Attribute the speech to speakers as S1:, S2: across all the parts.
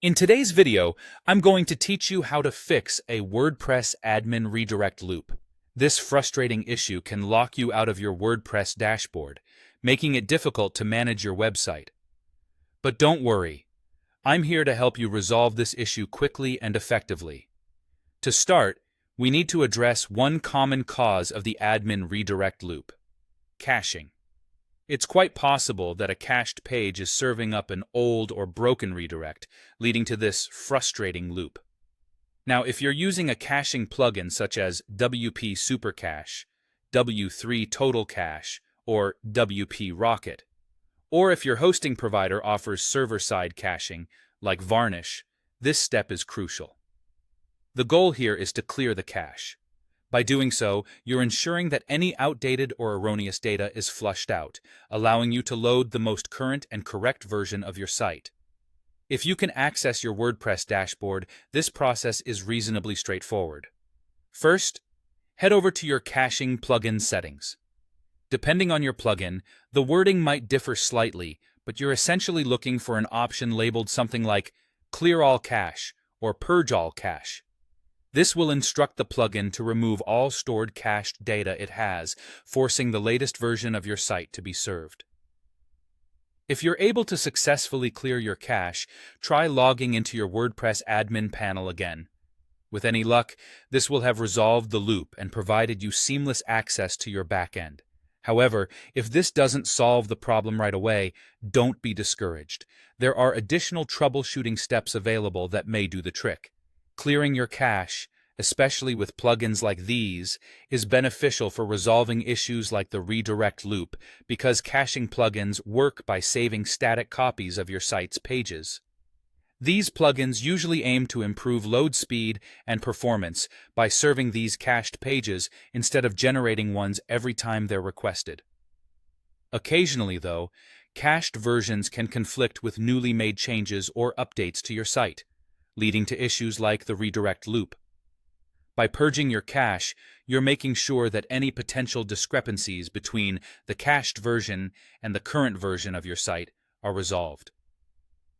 S1: In today's video, I'm going to teach you how to fix a WordPress admin redirect loop. This frustrating issue can lock you out of your WordPress dashboard, making it difficult to manage your website. But don't worry, I'm here to help you resolve this issue quickly and effectively. To start, we need to address one common cause of the admin redirect loop: caching. It's quite possible that a cached page is serving up an old or broken redirect, leading to this frustrating loop. Now, if you're using a caching plugin such as WP Supercache, W3 Total Cache, or WP Rocket, or if your hosting provider offers server-side caching, like Varnish, this step is crucial. The goal here is to clear the cache. By doing so, you're ensuring that any outdated or erroneous data is flushed out, allowing you to load the most current and correct version of your site. If you can access your WordPress dashboard, this process is reasonably straightforward. First, head over to your caching plugin settings. Depending on your plugin, the wording might differ slightly, but you're essentially looking for an option labeled something like Clear All Cache or Purge All Cache. This will instruct the plugin to remove all stored cached data it has, forcing the latest version of your site to be served. If you're able to successfully clear your cache, try logging into your WordPress admin panel again. With any luck, this will have resolved the loop and provided you seamless access to your backend. However, if this doesn't solve the problem right away, don't be discouraged. There are additional troubleshooting steps available that may do the trick. Clearing your cache, especially with plugins like these, is beneficial for resolving issues like the redirect loop because caching plugins work by saving static copies of your site's pages. These plugins usually aim to improve load speed and performance by serving these cached pages instead of generating ones every time they're requested. Occasionally, though, cached versions can conflict with newly made changes or updates to your site, leading to issues like the redirect loop. By purging your cache, you're making sure that any potential discrepancies between the cached version and the current version of your site are resolved.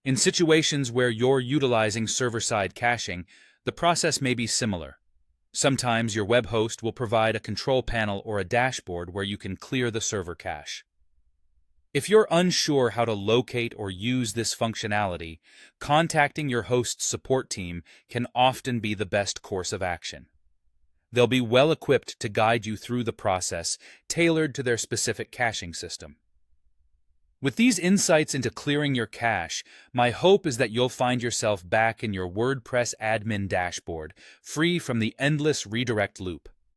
S1: In situations where you're utilizing server-side caching, the process may be similar. Sometimes your web host will provide a control panel or a dashboard where you can clear the server cache. If you're unsure how to locate or use this functionality, contacting your host's support team can often be the best course of action. They'll be well equipped to guide you through the process, tailored to their specific caching system. With these insights into clearing your cache, my hope is that you'll find yourself back in your WordPress admin dashboard, free from the endless redirect loop.